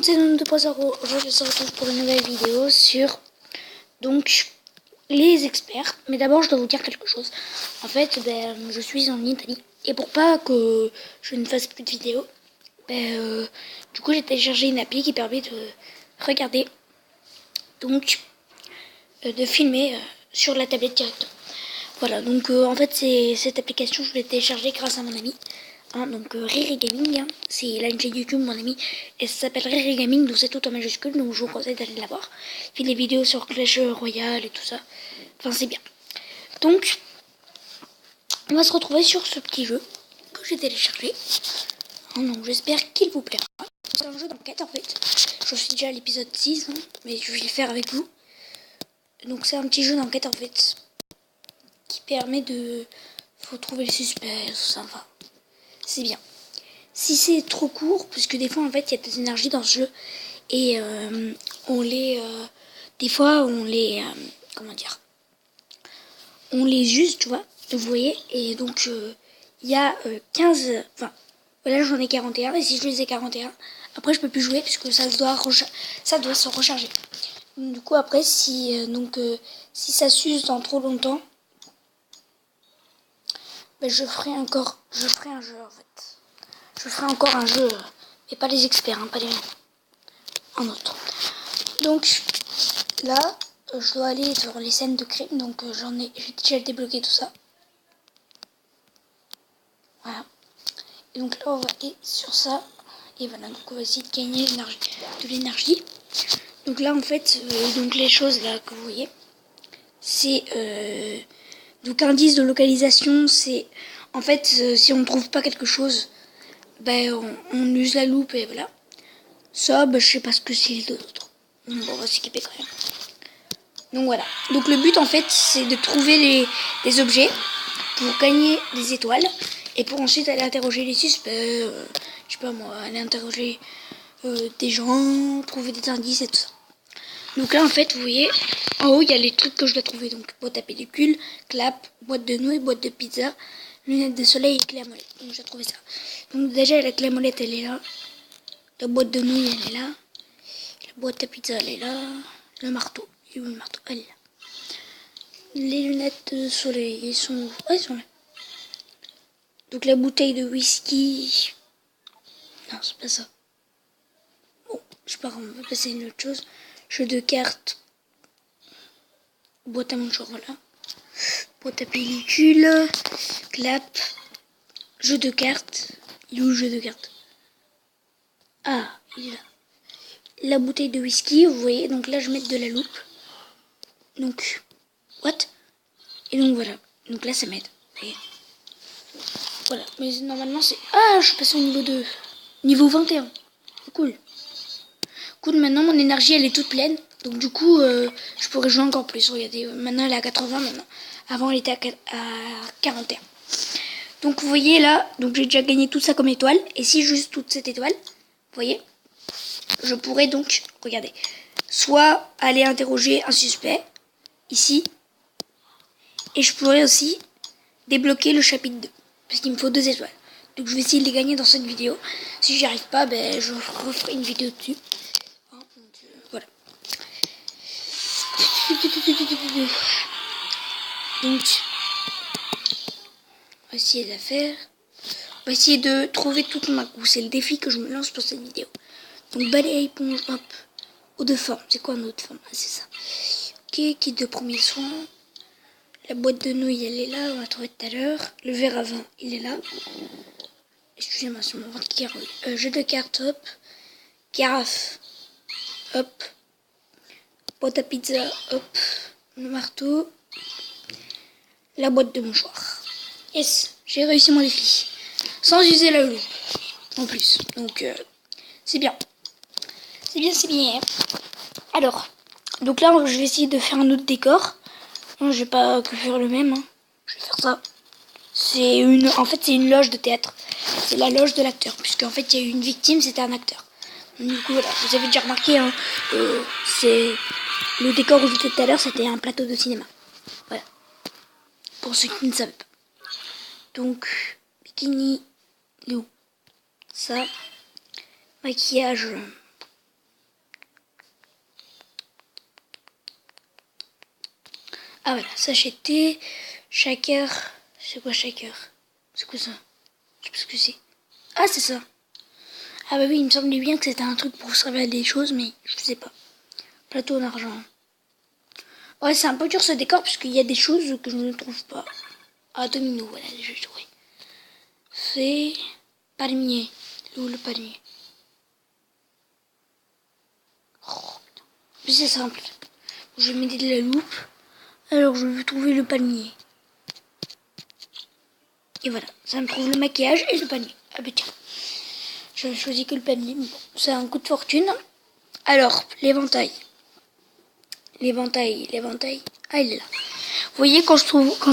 C'est Noun 2.0. Aujourd'hui, on se retrouve pour une nouvelle vidéo sur donc les experts. Mais d'abord, je dois vous dire quelque chose. En fait, je suis en Italie et pour pas que je ne fasse plus de vidéos, du coup, j'ai téléchargé une appli qui permet de regarder, donc de filmer sur la tablette directement. Voilà, donc en fait, cette application, je l'ai téléchargée grâce à mon ami. Donc Riri Gaming, c'est la chaîne YouTube mon ami, et ça s'appelle Riri Gaming, donc c'est tout en majuscule, donc je vous conseille d'aller la voir. Il fait des vidéos sur Clash Royale et tout ça, enfin c'est bien. Donc, on va se retrouver sur ce petit jeu que j'ai téléchargé. Donc j'espère qu'il vous plaira. C'est un jeu d'enquête en fait, je suis déjà à l'épisode 6, mais je vais le faire avec vous. Donc c'est un petit jeu d'enquête en fait, qui permet de... faut trouver le suspect, tout ça, enfin, c'est bien. Si c'est trop court, parce que des fois en fait il y a des énergies dans ce jeu et on les des fois on les comment dire, on les use, tu vois, vous voyez, et donc il y a 15, enfin voilà, j'en ai 41 et si je les ai 41, après je peux plus jouer puisque ça doit se recharger. Du coup après si si ça s'use dans trop longtemps, je ferai un jeu en fait. Je ferai encore un jeu, mais pas les experts, pas les un autre. Donc là, je dois aller sur les scènes de crime, donc j'ai déjà débloqué tout ça. Voilà. Et donc là, on va aller sur ça. Et voilà, donc on va essayer de gagner de l'énergie. Donc là, en fait, donc les choses là que vous voyez, c'est donc indice de localisation, c'est en fait si on ne trouve pas quelque chose, on use la loupe et voilà. Ça, je sais pas ce que c'est d'autre. Bon, on va s'équiper quand même. Donc voilà. Donc le but en fait, c'est de trouver des objets pour gagner des étoiles et pour ensuite aller interroger les suspects. Je sais pas moi, aller interroger des gens, trouver des indices et tout ça. Donc là en fait, vous voyez, en haut il y a les trucs que je dois trouver. Donc boîte à pellicule, clap, boîte de nouilles, boîte de pizza, lunettes de soleil et clé à molette. Donc je dois trouver ça. Donc déjà la clé à molette elle est là. La boîte de nouilles elle est là. La boîte à pizza elle est là. Le marteau. Et où le marteau? Elle est là. Les lunettes de soleil, ils sont où? Ah, ils sont là. Donc la bouteille de whisky. Non, c'est pas ça. Bon, je sais pas, on va passer à une autre chose. Jeu de cartes. Boîte à mouchoir, là. Boîte à pellicule. Clap. Jeu de cartes. Il est où le jeu de cartes? Ah, il est là. La bouteille de whisky, vous voyez. Donc là, je vais mettre de la loupe. Donc, what? Et donc voilà. Donc là, ça m'aide. Voilà. Mais normalement, c'est... Ah, je suis passé au niveau 2. Niveau 21. C'est cool. Cool, maintenant, mon énergie, elle est toute pleine. Donc du coup, je pourrais jouer encore plus. Regardez, maintenant, elle est à 80 maintenant. Avant, elle était à 41. Donc vous voyez là, donc j'ai déjà gagné tout ça comme étoile. Et si j'use toute cette étoile, vous voyez, je pourrais donc, regardez, soit aller interroger un suspect, ici, et je pourrais aussi débloquer le chapitre 2, parce qu'il me faut 2 étoiles. Donc je vais essayer de les gagner dans cette vidéo. Si j'y arrive pas, je referai une vidéo dessus. Voilà. Donc, on va essayer de la faire. On va essayer de trouver toute ma couche. C'est le défi que je me lance pour cette vidéo. Donc, balai à éponge, hop. Eau de forme. C'est quoi une eau de forme? Ah, c'est ça. Ok, kit de premier soin. La boîte de nouilles, elle est là. On va trouver tout à l'heure. Le verre à vin, il est là. Excusez-moi, c'est mon ventre qui roule. Jeu de cartes, hop. Carafe, hop. Boîte à pizza, hop. Le marteau. La boîte de mouchoirs. Yes, j'ai réussi mon défi. Sans user la loupe. En plus. Donc, c'est bien. C'est bien, c'est bien. Alors, donc là, je vais essayer de faire un autre décor. Non, je vais pas que faire le même. Je vais faire ça. En fait, c'est une loge de théâtre. C'est la loge de l'acteur. Puisqu'en fait, il y a eu une victime, c'était un acteur. Du coup, voilà. Vous avez déjà remarqué, c'est le décor où j'étais tout à l'heure, c'était un plateau de cinéma. Voilà. Pour ceux qui ne savaient pas. Donc, bikini, ça, maquillage, Ah voilà, sachet de thé, shaker. C'est quoi shaker? C'est quoi ça? Je sais pas ce que c'est. Ah, c'est ça. Ah bah oui, il me semblait bien que c'était un truc pour servir à des choses, mais je sais pas. Plateau en argent. Ouais, c'est un peu dur ce décor, puisqu'il y a des choses que je ne trouve pas. Ah, domino, voilà, j'ai trouvé. C'est palmier. Où le palmier? Oh, mais c'est simple. Je vais mettre de la loupe. Alors, je vais trouver le palmier. Et voilà, ça me trouve le maquillage et le panier. Ah bah tiens, j'avais choisi que le panier. Bon, c'est un coup de fortune. Alors, l'éventail. L'éventail. Ah, il est là. Vous voyez, quand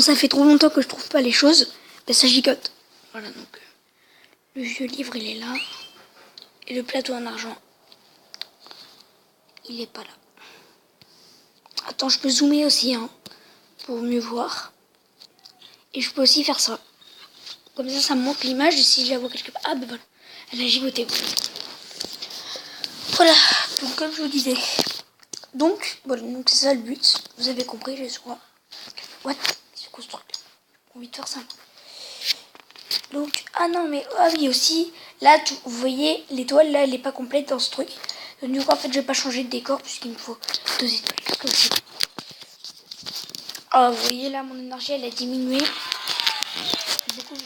ça fait trop longtemps que je trouve pas les choses, ben ça gigote. Voilà, donc le vieux livre, il est là. Et le plateau en argent, il est pas là. Attends, je peux zoomer aussi, hein, pour mieux voir. Et je peux aussi faire ça. Comme ça me montre l'image. Et si je la vois quelque part... Ah, ben voilà. Elle a gigoté. Voilà. Donc, comme je vous disais. Donc, voilà. Donc, c'est ça le but. Vous avez compris, je crois. What? C'est quoi ce truc? J'ai envie de faire ça. Donc, ah non, mais... Ah oui, aussi. Là, vous voyez, l'étoile, là, elle est pas complète dans ce truc. Donc, du coup, en fait, je vais pas changer de décor. Puisqu'il me faut 2 étoiles. Comme ça. Ah, vous voyez, là, mon énergie, elle a diminué. Beaucoup.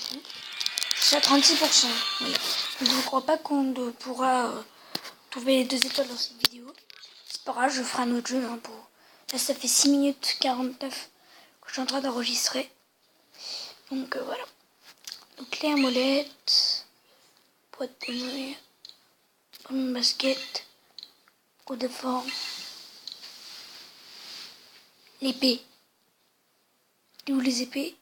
Je suis à 36%. Oui. Je ne crois pas qu'on pourra trouver les 2 étoiles dans cette vidéo. C'est pas grave, je ferai un autre jeu. Hein, pour... Là, ça fait 6 minutes 49 que je suis en train d'enregistrer. Donc, voilà. Donc, clé à molette, boîte de nouilles, pomme basket, eau de forme, l'épée. Et où les épées?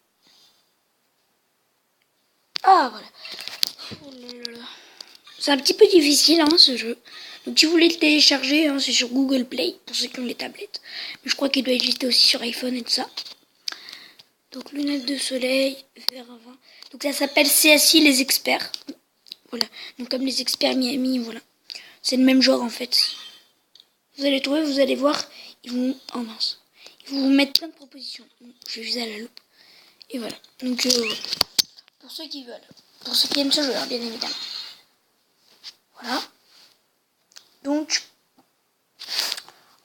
Ah, voilà. Oh là là. C'est un petit peu difficile, hein, ce jeu. Donc, si vous voulez le télécharger, hein, c'est sur Google Play, pour ceux qui ont les tablettes. Mais je crois qu'il doit exister aussi sur iPhone et tout ça. Donc, lunettes de soleil, verre à vin. Donc, ça s'appelle CSI les experts. Voilà. Donc, comme les experts Miami, voilà. C'est le même genre, en fait. Vous allez trouver, vous allez voir, ils vont... Oh mince. Ils vont vous mettre plein de propositions. Je vais viser à la loupe. Et voilà. Donc, pour ceux qui veulent. Pour ceux qui aiment ce jeu, hein, bien évidemment. Voilà. Donc,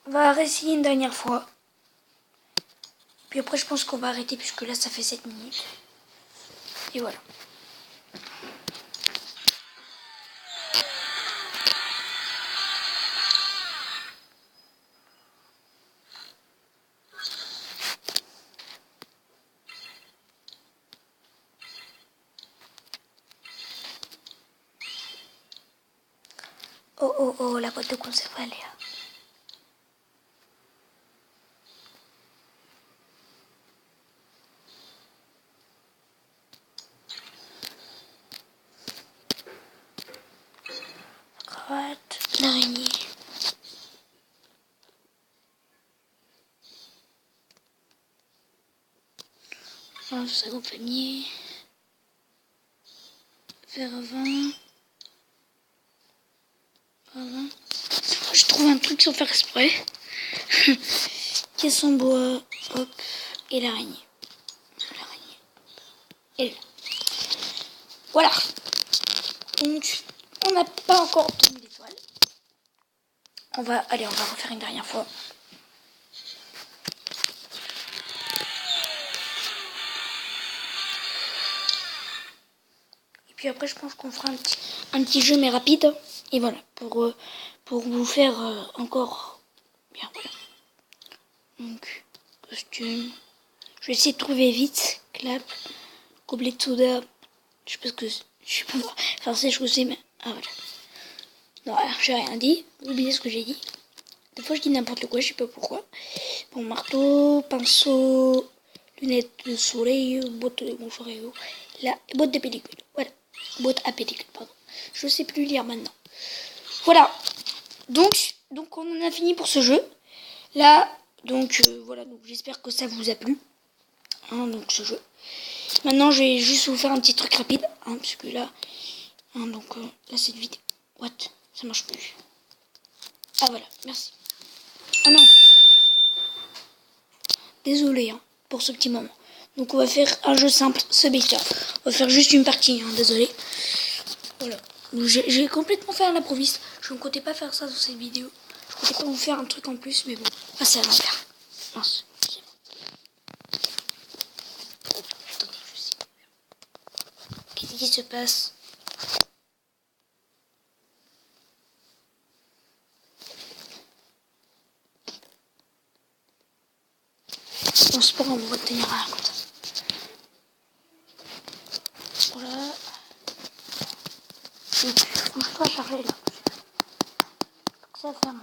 on va réessayer une dernière fois. Puis après, je pense qu'on va arrêter puisque là, ça fait 7 minutes. Et voilà. Oh, oh, oh, la boîte de conserve, elle est là. Cravate, l'araignée. Un second panier. Verre à vin. Voilà. Je trouve un truc sans faire exprès. Caisse en bois. Hop. Et l'araignée. L'araignée. Et là. Voilà. Donc, on n'a pas encore obtenu l'étoile. On va refaire une dernière fois. Et puis après, je pense qu'on fera un petit jeu, mais rapide. Et voilà, pour vous faire encore bien. Voilà. Donc, costume. Je vais essayer de trouver vite. Clap. Gobelet de soda. Je sais pas ce que c'est. Je sais pas. Enfin, c'est ce que c'est, mais. Ah, voilà. Non, j'ai rien dit. Oubliez ce que j'ai dit. Des fois, je dis n'importe quoi, je sais pas pourquoi. Bon, marteau, pinceau, lunettes de soleil, boîte de bonjour et la boîte de pellicule. Voilà. Boîte à pellicule, pardon. Je sais plus lire maintenant. Voilà. Donc on en a fini pour ce jeu. Là, donc voilà. Donc j'espère que ça vous a plu. Hein, donc ce jeu. Maintenant, je vais juste vous faire un petit truc rapide, hein, parce que là, hein, donc là cette vidéo. What? Ça marche plus. Ah voilà. Merci. Ah non. Désolé hein, pour ce petit moment. Donc on va faire un jeu simple, Subway Surf. On va faire juste une partie, hein, désolé. Voilà. J'ai complètement fait un improviste. Je ne comptais pas faire ça dans cette vidéo. Je comptais pas vous faire un truc en plus, mais bon. Ah, c'est à l'envers. Mince. Attendez, je sais. Qu'est-ce qui se passe? Bon, c'est pas grave, on va tenir à la compte. Voilà. Bouge pas, charger là. Ça ferme.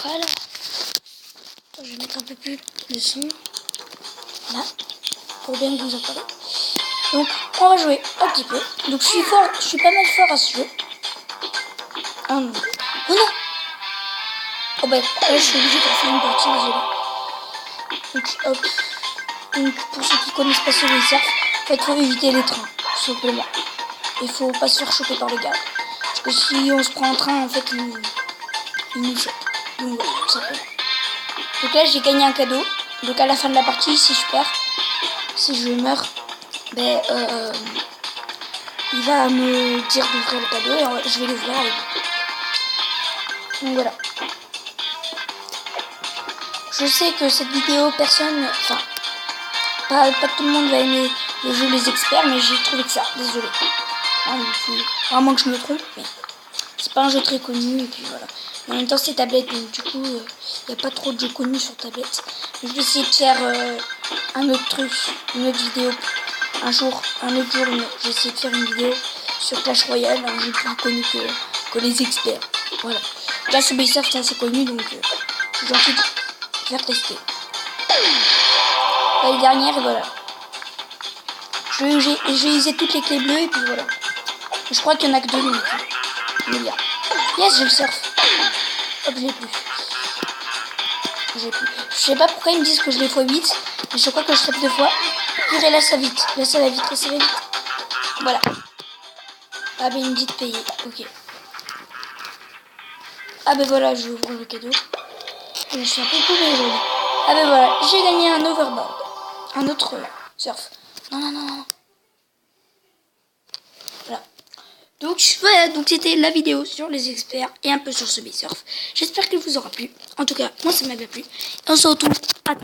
Voilà. Je vais mettre un peu plus le son. Là. Pour bien que vous entendez. Donc, on va jouer un petit peu. Donc, je suis pas mal fort à ce jeu. Oh non. Oh non. Oh bah, là, je suis obligée de faire une partie, désolé. Donc, hop. Donc, pour ceux qui connaissent pas Subway Surf, en fait, il faut éviter les trains, tout simplement. Il faut pas se faire choper par les gars. Parce que si on se prend un train, en fait, il nous chope. Donc, voilà, tout simplement. Donc là, j'ai gagné un cadeau. Donc, à la fin de la partie, si je perds, si je meurs, ben, il va me dire d'ouvrir le cadeau et je vais l'ouvrir avec lui. Donc, voilà. Je sais que cette vidéo, personne... Enfin, pas tout le monde va aimer le jeu Les Experts, mais j'ai trouvé que ça. Désolé. Vraiment que je me trompe, mais c'est pas un jeu très connu, et puis voilà. Mais en même temps, c'est tablette, donc du coup, il n'y a pas trop de jeux connus sur tablette. Mais je vais essayer de faire un autre truc, une autre vidéo. Un autre jour, j'ai essayé de faire une vidéo sur Clash Royale, un jeu plus connu que Les Experts. Voilà. Là, Subway Surf, c'est assez connu, donc j'ai envie de faire tester. L'année dernière, et voilà. J'ai utilisé toutes les clés bleues, et puis voilà. Je crois qu'il y en a que 2 minutes. Milliards. Yes, j'ai le surf. Hop, je l'ai plus. Je sais pas pourquoi ils me disent que je l'ai x8, mais je crois que je tape 2 fois. Purée, là ça vite. Là ça va vite, là ça va vite. Voilà. Ah ben il me dit de payer. Ok. Ah ben voilà, je vais ouvrir le cadeau. Je suis un peu paumé aujourd'hui. Ah ben voilà, j'ai gagné un overboard. Un autre surf. Non, non, non, non. Voilà. Donc voilà, donc c'était la vidéo sur les experts et un peu sur Subway Surf. J'espère qu'elle vous aura plu. En tout cas, moi ça m'a bien plu. Et on se retrouve à